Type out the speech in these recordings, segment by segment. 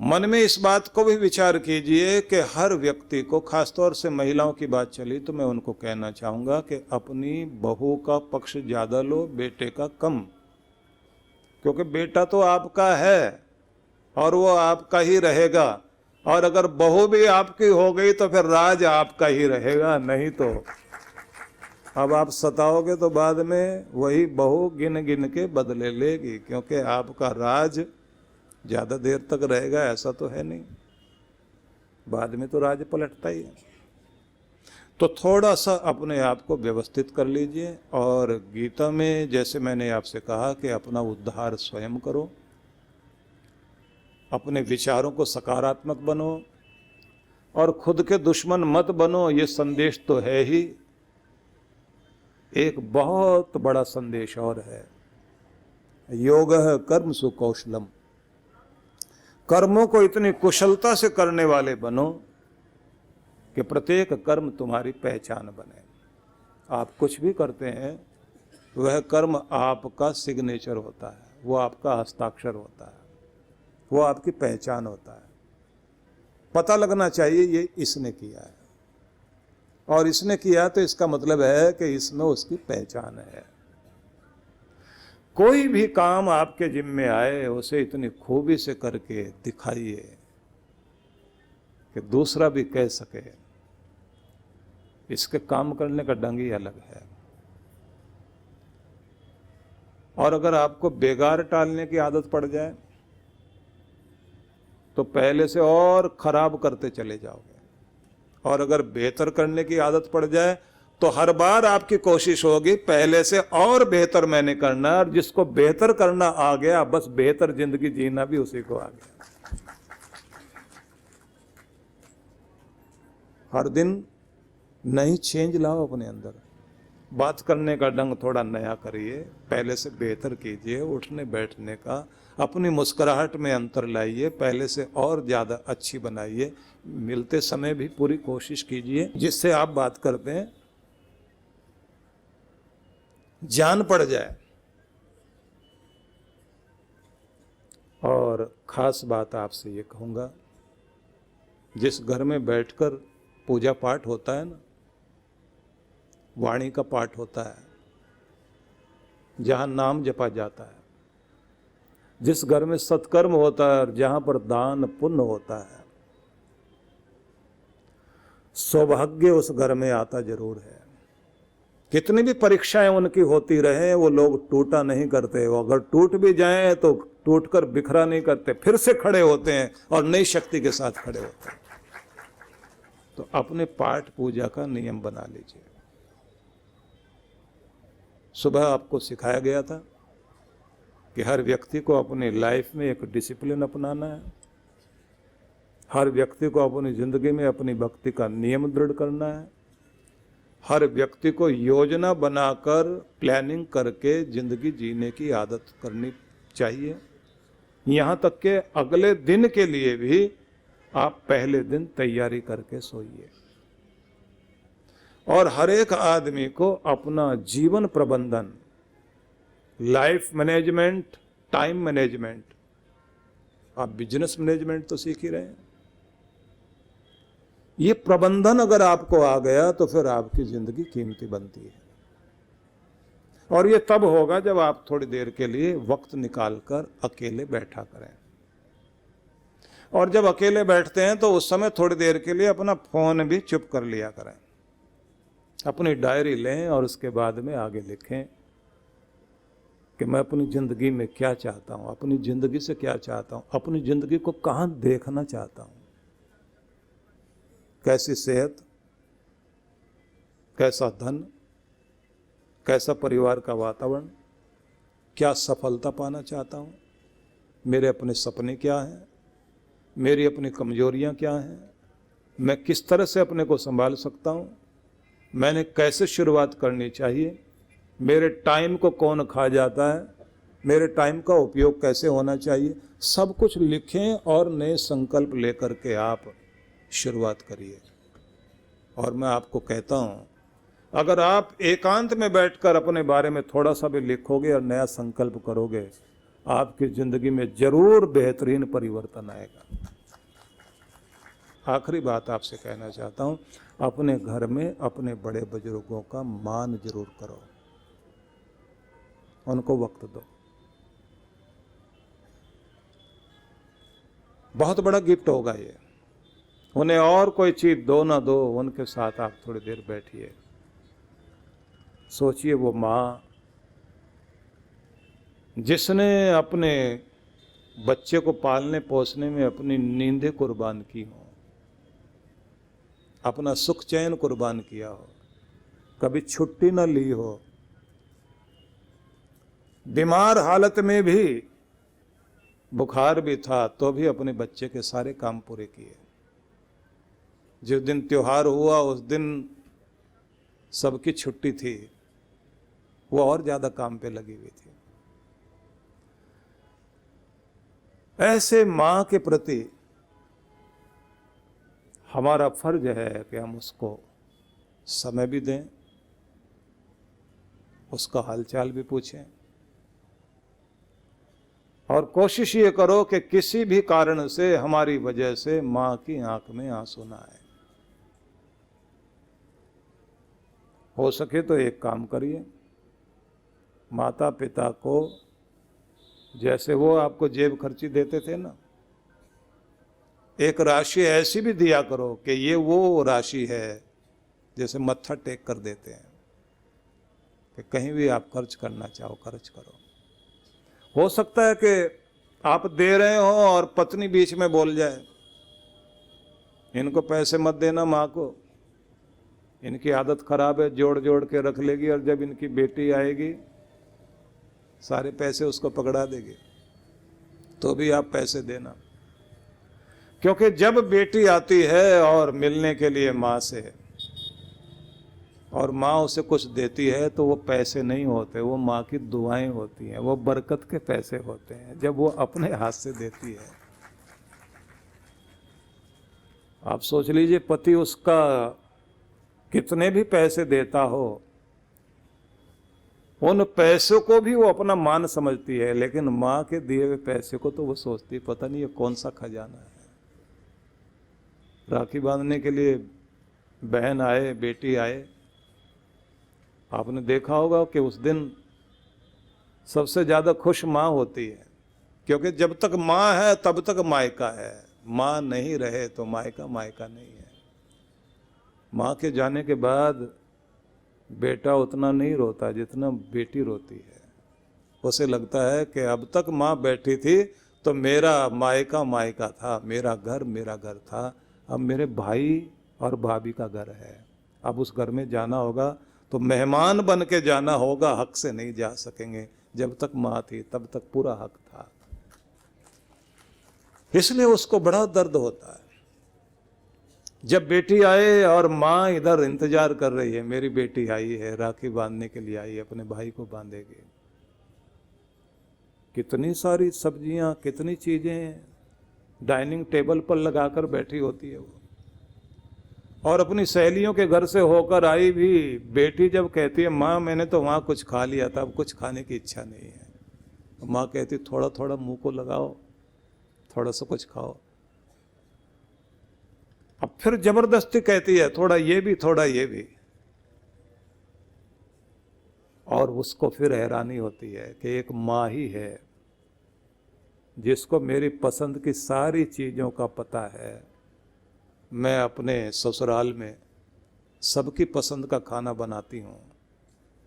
मन में इस बात को भी विचार कीजिए कि हर व्यक्ति को, खासतौर से महिलाओं की बात चली तो मैं उनको कहना चाहूंगा कि अपनी बहू का पक्ष ज्यादा लो, बेटे का कम। क्योंकि बेटा तो आपका है और वो आपका ही रहेगा, और अगर बहू भी आपकी हो गई तो फिर राज आपका ही रहेगा। नहीं तो अब आप सताओगे तो बाद में वही बहू गिन गिन के बदले लेगी, क्योंकि आपका राज ज्यादा देर तक रहेगा ऐसा तो है नहीं, बाद में तो राज पलटता ही है। तो थोड़ा सा अपने आप को व्यवस्थित कर लीजिए, और गीता में जैसे मैंने आपसे कहा कि अपना उद्धार स्वयं करो, अपने विचारों को सकारात्मक बनो और खुद के दुश्मन मत बनो। ये संदेश तो है ही, एक बहुत बड़ा संदेश और है, योगः कर्मसु कौशलम। कर्मों को इतनी कुशलता से करने वाले बनो कि प्रत्येक कर्म तुम्हारी पहचान बने। आप कुछ भी करते हैं वह कर्म आपका सिग्नेचर होता है, वो आपका हस्ताक्षर होता है, वो आपकी पहचान होता है। पता लगना चाहिए ये इसने किया है, और इसने किया तो इसका मतलब है कि इसमें उसकी पहचान है। कोई भी काम आपके जिम्मे आए उसे इतनी खूबी से करके दिखाइए कि दूसरा भी कह सके इसके काम करने का ढंग ही अलग है। और अगर आपको बेगार टालने की आदत पड़ जाए तो पहले से और खराब करते चले जाओगे, और अगर बेहतर करने की आदत पड़ जाए तो हर बार आपकी कोशिश होगी पहले से और बेहतर मैंने करना, और जिसको बेहतर करना आ गया बस बेहतर जिंदगी जीना भी उसी को आ गया। हर दिन नई चेंज लाओ अपने अंदर, बात करने का ढंग थोड़ा नया करिए, पहले से बेहतर कीजिए, उठने बैठने का, अपनी मुस्कुराहट में अंतर लाइए, पहले से और ज़्यादा अच्छी बनाइए। मिलते समय भी पूरी कोशिश कीजिए जिससे आप बात करते हैं जान पड़ जाए। और खास बात आपसे ये कहूँगा, जिस घर में बैठकर पूजा पाठ होता है ना, वाणी का पाठ होता है, जहाँ नाम जपा जाता है, जिस घर में सत्कर्म होता है और जहाँ पर दान पुण्य होता है, सौभाग्य उस घर में आता जरूर है। कितनी भी परीक्षाएं उनकी होती रहे, वो लोग टूटा नहीं करते। वो अगर टूट भी जाएं तो टूटकर बिखरा नहीं करते, फिर से खड़े होते हैं और नई शक्ति के साथ खड़े होते हैं। तो अपने पाठ पूजा का नियम बना लीजिए। सुबह आपको सिखाया गया था कि हर व्यक्ति को अपनी लाइफ में एक डिसिप्लिन अपनाना है, हर व्यक्ति को अपनी जिंदगी में अपनी भक्ति का नियम दृढ़ करना है, हर व्यक्ति को योजना बनाकर प्लानिंग करके जिंदगी जीने की आदत करनी चाहिए। यहाँ तक कि अगले दिन के लिए भी आप पहले दिन तैयारी करके सोइए। और हर एक आदमी को अपना जीवन प्रबंधन, लाइफ मैनेजमेंट, टाइम मैनेजमेंट, आप बिजनेस मैनेजमेंट तो सीख ही रहे हैं, ये प्रबंधन अगर आपको आ गया तो फिर आपकी जिंदगी कीमती बनती है। और ये तब होगा जब आप थोड़ी देर के लिए वक्त निकालकर अकेले बैठा करें। और जब अकेले बैठते हैं तो उस समय थोड़ी देर के लिए अपना फोन भी चुप कर लिया करें, अपनी डायरी लें और उसके बाद में आगे लिखें कि मैं अपनी जिंदगी में क्या चाहता हूं, अपनी जिंदगी से क्या चाहता हूं, अपनी जिंदगी को कहां देखना चाहता हूं, कैसी सेहत, कैसा धन, कैसा परिवार का वातावरण, क्या सफलता पाना चाहता हूं, मेरे अपने सपने क्या हैं, मेरी अपनी कमजोरियां क्या हैं, मैं किस तरह से अपने को संभाल सकता हूं, मैंने कैसे शुरुआत करनी चाहिए, मेरे टाइम को कौन खा जाता है, मेरे टाइम का उपयोग कैसे होना चाहिए। सब कुछ लिखें और नए संकल्प लेकर के आप शुरुआत करिए। और मैं आपको कहता हूं, अगर आप एकांत में बैठकर अपने बारे में थोड़ा सा भी लिखोगे और नया संकल्प करोगे, आपकी जिंदगी में जरूर बेहतरीन परिवर्तन आएगा। आखिरी बात आपसे कहना चाहता हूँ, अपने घर में अपने बड़े बुजुर्गों का मान जरूर करो, उनको वक्त दो। बहुत बड़ा गिफ्ट होगा ये। उन्हें और कोई चीज दो ना दो, उनके साथ आप थोड़ी देर बैठिए, सोचिए वो माँ जिसने अपने बच्चे को पालने पोसने में अपनी नींदें कुर्बान की हो, अपना सुख चैन कुर्बान किया हो, कभी छुट्टी न ली हो, बीमार हालत में भी, बुखार भी था तो भी अपने बच्चे के सारे काम पूरे किए। जिस दिन त्योहार हुआ उस दिन सबकी छुट्टी थी, वो और ज्यादा काम पे लगी हुई थी। ऐसे मां के प्रति हमारा फर्ज है कि हम उसको समय भी दें, उसका हालचाल भी पूछें, और कोशिश ये करो कि किसी भी कारण से हमारी वजह से मां की आंख में आंसू ना आए। हो सके तो एक काम करिए, माता पिता को जैसे वो आपको जेब खर्ची देते थे ना, एक राशि ऐसी भी दिया करो कि ये वो राशि है जैसे मत्था टेक कर देते हैं कि कहीं भी आप खर्च करना चाहो खर्च करो। हो सकता है कि आप दे रहे हो और पत्नी बीच में बोल जाए, इनको पैसे मत देना माँ को, इनकी आदत खराब है, जोड़ जोड़ के रख लेगी और जब इनकी बेटी आएगी सारे पैसे उसको पकड़ा देगी, तो भी आप पैसे देना। क्योंकि जब बेटी आती है और मिलने के लिए माँ से, और माँ उसे कुछ देती है, तो वो पैसे नहीं होते, वो माँ की दुआएं होती हैं, वो बरकत के पैसे होते हैं जब वो अपने हाथ से देती है। आप सोच लीजिए, पति उसका कितने भी पैसे देता हो, उन पैसों को भी वो अपना मान समझती है, लेकिन माँ के दिए हुए पैसे को तो वो सोचती पता नहीं ये कौन सा खजाना है। राखी बांधने के लिए बहन आए, बेटी आए, आपने देखा होगा कि उस दिन सबसे ज्यादा खुश माँ होती है, क्योंकि जब तक माँ है तब तक मायका है, माँ नहीं रहे तो मायका मायका नहीं है। माँ के जाने के बाद बेटा उतना नहीं रोता जितना बेटी रोती है। उसे लगता है कि अब तक माँ बैठी थी तो मेरा मायका मायका था, मेरा घर था, अब मेरे भाई और भाभी का घर है, अब उस घर में जाना होगा तो मेहमान बन के जाना होगा, हक से नहीं जा सकेंगे। जब तक माँ थी तब तक पूरा हक था, इसलिए उसको बड़ा दर्द होता है। जब बेटी आए और माँ इधर इंतजार कर रही है, मेरी बेटी आई है, राखी बांधने के लिए आई है, अपने भाई को बांधेगी। कितनी सारी सब्जियां, कितनी चीजें डाइनिंग टेबल पर लगाकर बैठी होती है वो, और अपनी सहेलियों के घर से होकर आई भी बेटी जब कहती है माँ मैंने तो वहां कुछ खा लिया था, अब कुछ खाने की इच्छा नहीं है, माँ कहती थोड़ा थोड़ा मुंह को लगाओ, थोड़ा सा कुछ खाओ। अब फिर जबरदस्ती कहती है थोड़ा ये भी थोड़ा ये भी, और उसको फिर हैरानी होती है कि एक माँ ही है जिसको मेरी पसंद की सारी चीजों का पता है। मैं अपने ससुराल में सबकी पसंद का खाना बनाती हूँ,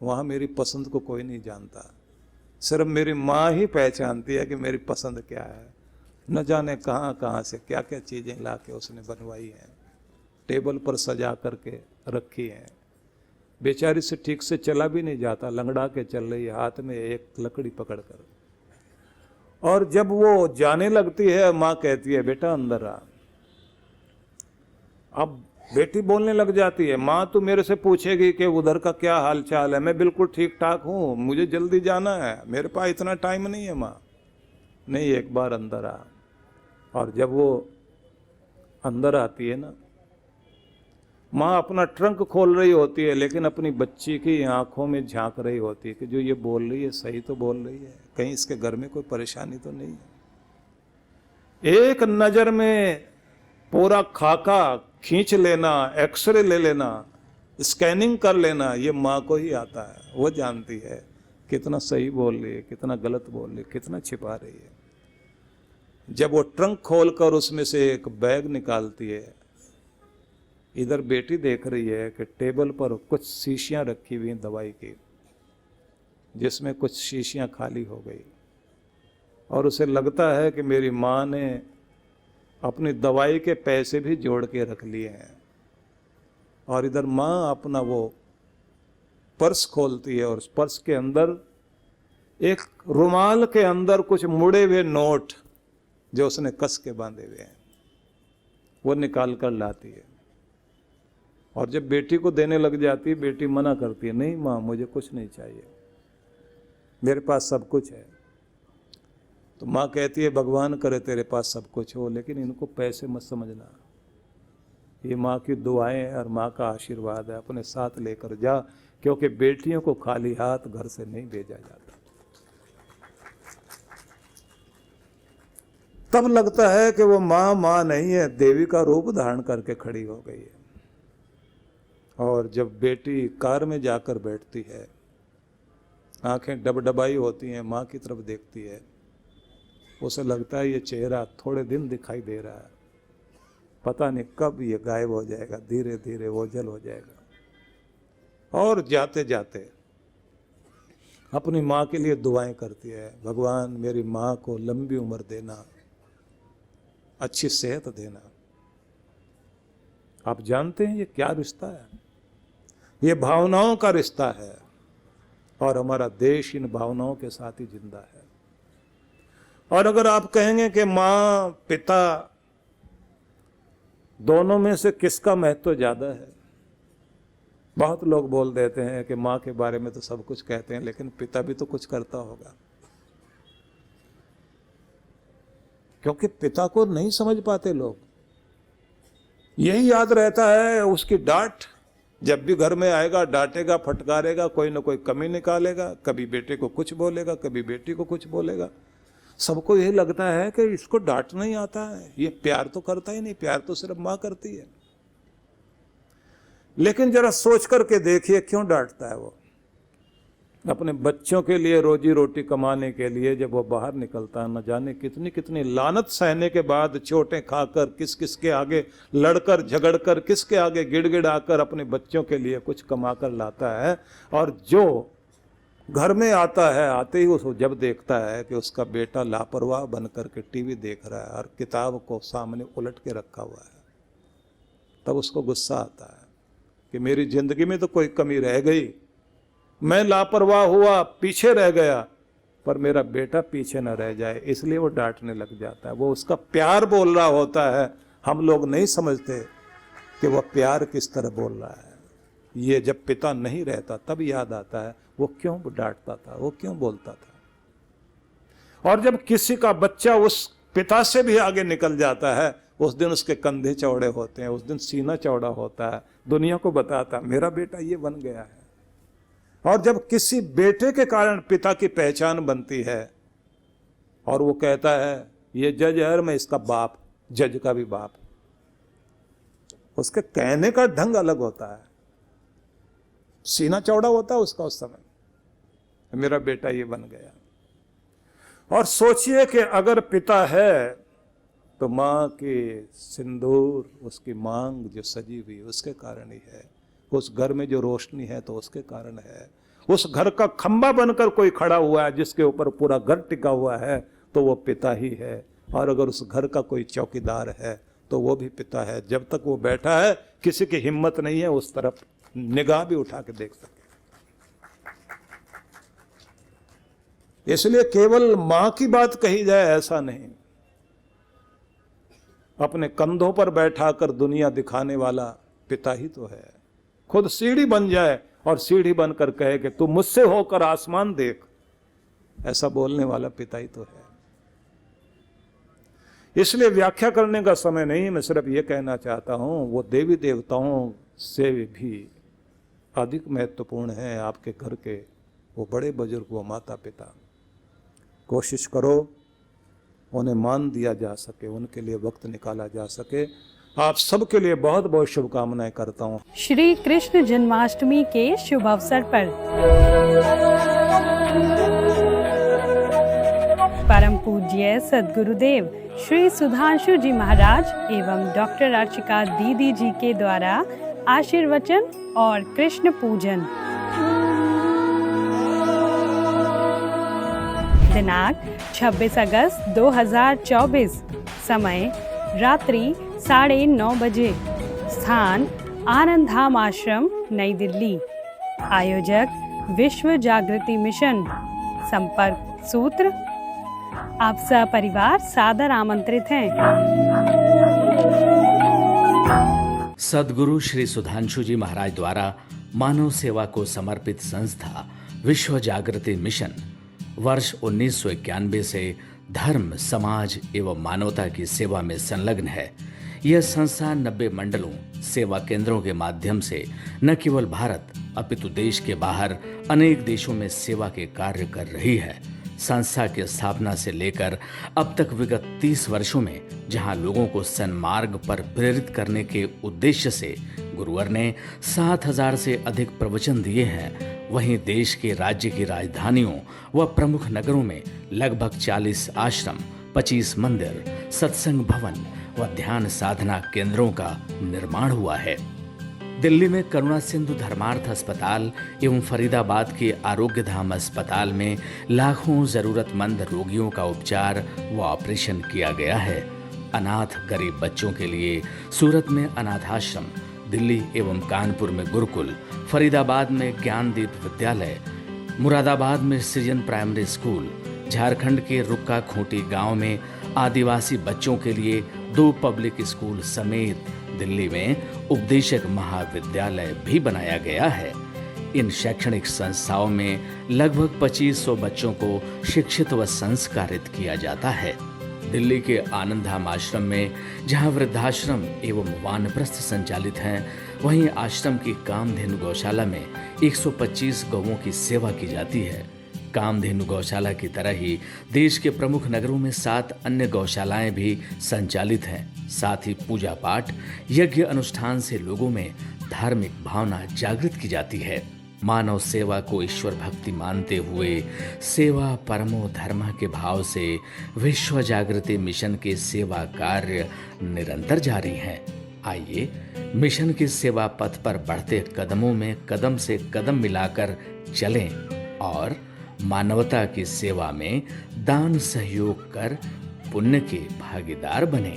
वहाँ मेरी पसंद को कोई नहीं जानता, सिर्फ मेरी माँ ही पहचानती है कि मेरी पसंद क्या है। न जाने कहाँ कहाँ से क्या क्या चीज़ें ला के उसने बनवाई हैं, टेबल पर सजा करके रखी हैं। बेचारी से ठीक से चला भी नहीं जाता, लंगड़ा के चल रही है, हाथ में एक लकड़ी पकड़ कर। और जब वो जाने लगती है, माँ कहती है बेटा अंदर आ। अब बेटी बोलने लग जाती है, माँ तू मेरे से पूछेगी कि उधर का क्या हाल चाल है, मैं बिल्कुल ठीक ठाक हूँ, मुझे जल्दी जाना है, मेरे पास इतना टाइम नहीं है। माँ नहीं, एक बार अंदर आ। और जब वो अंदर आती है ना, माँ अपना ट्रंक खोल रही होती है, लेकिन अपनी बच्ची की आंखों में झांक रही होती है कि जो ये बोल रही है सही तो बोल रही है, कहीं इसके घर में कोई परेशानी तो नहीं है। एक नजर में पूरा खाका खींच लेना, एक्सरे ले लेना, स्कैनिंग कर लेना, ये माँ को ही आता है। वो जानती है कितना सही बोल रही है, कितना गलत बोल रही है, कितना छिपा रही है। जब वो ट्रंक खोलकर उसमें से एक बैग निकालती है, इधर बेटी देख रही है कि टेबल पर कुछ शीशियां रखी हुई हैं दवाई की, जिसमें कुछ शीशियां खाली हो गई, और उसे लगता है कि मेरी माँ ने अपनी दवाई के पैसे भी जोड़ के रख लिए हैं। और इधर माँ अपना वो पर्स खोलती है और उस पर्स के अंदर एक रुमाल के अंदर कुछ मुड़े हुए नोट जो उसने कस के बांधे हुए हैं वो निकाल कर लाती है। और जब बेटी को देने लग जाती है, बेटी मना करती है, नहीं माँ मुझे कुछ नहीं चाहिए, मेरे पास सब कुछ है। तो माँ कहती है भगवान करे तेरे पास सब कुछ हो, लेकिन इनको पैसे मत समझना, ये माँ की दुआएं और माँ का आशीर्वाद है, अपने साथ लेकर जा, क्योंकि बेटियों को खाली हाथ घर से नहीं भेजा जाता। तब लगता है कि वो माँ माँ नहीं है, देवी का रूप धारण करके खड़ी हो गई है। और जब बेटी कार में जाकर बैठती है, आंखें डबडबाई होती हैं, माँ की तरफ देखती है, उसे लगता है ये चेहरा थोड़े दिन दिखाई दे रहा है, पता नहीं कब ये गायब हो जाएगा, धीरे धीरे ओझल हो जाएगा। और जाते जाते अपनी माँ के लिए दुआएं करती है, भगवान मेरी माँ को लंबी उम्र देना, अच्छी सेहत देना। आप जानते हैं ये क्या रिश्ता है? ये भावनाओं का रिश्ता है, और हमारा देश इन भावनाओं के साथ ही जिंदा है। और अगर आप कहेंगे कि माँ पिता दोनों में से किसका महत्व ज्यादा है, बहुत लोग बोल देते हैं कि माँ के बारे में तो सब कुछ कहते हैं, लेकिन पिता भी तो कुछ करता होगा, क्योंकि पिता को नहीं समझ पाते लोग। यही याद रहता है उसकी डांट, जब भी घर में आएगा डांटेगा, फटकारेगा, कोई ना कोई कमी निकालेगा, कभी बेटे को कुछ बोलेगा, कभी बेटी को कुछ बोलेगा। सबको यही लगता है कि इसको डांटना ही आता है, ये प्यार तो करता ही नहीं, प्यार तो सिर्फ माँ करती है। लेकिन जरा सोच करके देखिए क्यों डांटता है वो? अपने बच्चों के लिए रोजी रोटी कमाने के लिए जब वो बाहर निकलता है, न जाने कितनी कितनी लानत सहने के बाद, चोटें खाकर, किस किस के आगे लड़कर झगड़कर, किसके आगे गिड़गिड़ाकर अपने बच्चों के लिए कुछ कमा कर लाता है। और जो घर में आता है, आते ही उसको जब देखता है कि उसका बेटा लापरवाह बन करके टीवी देख रहा है और किताब को सामने उलट के रखा हुआ है, तब उसको गुस्सा आता है कि मेरी जिंदगी में तो कोई कमी रह गई, मैं लापरवाह हुआ, पीछे रह गया, पर मेरा बेटा पीछे न रह जाए, इसलिए वो डांटने लग जाता है। वो उसका प्यार बोल रहा होता है, हम लोग नहीं समझते कि वह प्यार किस तरह बोल रहा है। ये जब पिता नहीं रहता तब याद आता है वो क्यों डांटता था, वो क्यों बोलता था। और जब किसी का बच्चा उस पिता से भी आगे निकल जाता है, उस दिन उसके कंधे चौड़े होते हैं, उस दिन सीना चौड़ा होता है, दुनिया को बताता मेरा बेटा ये बन गया है। और जब किसी बेटे के कारण पिता की पहचान बनती है और वो कहता है ये जज है, मैं इसका बाप, जज का भी बाप, उसके कहने का ढंग अलग होता है, सीना चौड़ा होता है उसका उस समय, मेरा बेटा ये बन गया। और सोचिए कि अगर पिता है तो माँ के सिंदूर, उसकी मांग जो सजी हुई उसके कारण ही है, उस घर में जो रोशनी है तो उसके कारण है, उस घर का खंबा बनकर कोई खड़ा हुआ है जिसके ऊपर पूरा घर टिका हुआ है तो वो पिता ही है। और अगर उस घर का कोई चौकीदार है तो वो भी पिता है। जब तक वो बैठा है किसी की हिम्मत नहीं है उस तरफ निगाह भी उठा के देख सके। इसलिए केवल मां की बात कही जाए ऐसा नहीं, अपने कंधों पर बैठाकर दुनिया दिखाने वाला पिता ही तो है। खुद सीढ़ी बन जाए और सीढ़ी बनकर कहे कि तू मुझसे होकर आसमान देख, ऐसा बोलने वाला पिता ही तो है। इसलिए व्याख्या करने का समय नहीं, मैं सिर्फ ये कहना चाहता हूं वो देवी देवताओं से भी अधिक महत्वपूर्ण है आपके घर के वो बड़े बुजुर्ग, वो माता पिता। कोशिश करो उन्हें मान दिया जा सके, उनके लिए वक्त निकाला जा सके। आप सबके लिए बहुत बहुत शुभकामनाएं करता हूँ। श्री कृष्ण जन्माष्टमी के शुभ अवसर पर परम पूज्य सद्गुरुदेव श्री सुधांशु जी महाराज एवं डॉक्टर अर्चिका दीदी जी के द्वारा आशीर्वचन और कृष्ण पूजन। दिनांक 26 अगस्त 2024, समय रात्रि 9:30 बजे, स्थान आनंद धाम आश्रम, नई दिल्ली। आयोजक विश्व जागृति मिशन। संपर्क सूत्र। आप सपरिवार सादर आमंत्रित हैं। सद्गुरु श्री सुधांशु जी महाराज द्वारा मानव सेवा को समर्पित संस्था विश्व जागृति मिशन वर्ष 1991 से धर्म, समाज एवं मानवता की सेवा में संलग्न है। यह संस्था 90 मंडलों, सेवा केंद्रों के माध्यम से न केवल भारत अपितु देश के बाहर अनेक देशों में सेवा के कार्य कर रही है। संस्था की स्थापना से लेकर अब तक विगत 30 वर्षों में जहां लोगों को सन्मार्ग पर प्रेरित करने के उद्देश्य से गुरुवर ने 7000 से अधिक प्रवचन दिए हैं, वहीं देश के राज्य की राजधानियों व प्रमुख नगरों में लगभग 40 आश्रम, 25 मंदिर, सत्संग भवन व ध्यान साधना केंद्रों का निर्माण हुआ है। दिल्ली में करुणा सिंधु धर्मार्थ अस्पताल एवं फरीदाबाद के आरोग्य धाम अस्पताल में लाखों जरूरतमंद रोगियों का उपचार व ऑपरेशन किया गया है। अनाथ गरीब बच्चों के लिए सूरत में अनाथाश्रम, दिल्ली एवं कानपुर में गुरुकुल, फरीदाबाद में ज्ञानदीप विद्यालय, मुरादाबाद में सृजन प्राइमरी स्कूल, झारखंड के रुक्का खूंटी गांव में आदिवासी बच्चों के लिए 2 पब्लिक स्कूल समेत दिल्ली में उपदेशक महाविद्यालय भी बनाया गया है। इन शैक्षणिक संस्थाओं में लगभग 2500 बच्चों को शिक्षित व संस्कारित किया जाता है। दिल्ली के आनंद धाम आश्रम में जहां वृद्धाश्रम एवं वानप्रस्थ संचालित हैं, वहीं आश्रम की कामधेनु गौशाला में 125 गौओं की सेवा की जाती है। कामधेनु गौशाला की तरह ही देश के प्रमुख नगरों में 7 अन्य गौशालाएं भी संचालित हैं। साथ ही पूजा पाठ, यज्ञ अनुष्ठान से लोगों में धार्मिक भावना जागृत की जाती है। मानव सेवा को ईश्वर भक्ति मानते हुए सेवा परमो धर्म के भाव से विश्व जागृति मिशन के सेवा कार्य निरंतर जारी हैं। आइए मिशन के सेवा पथ पर बढ़ते कदमों में कदम से कदम मिलाकर चलें और मानवता की सेवा में दान सहयोग कर पुण्य के भागीदार बने।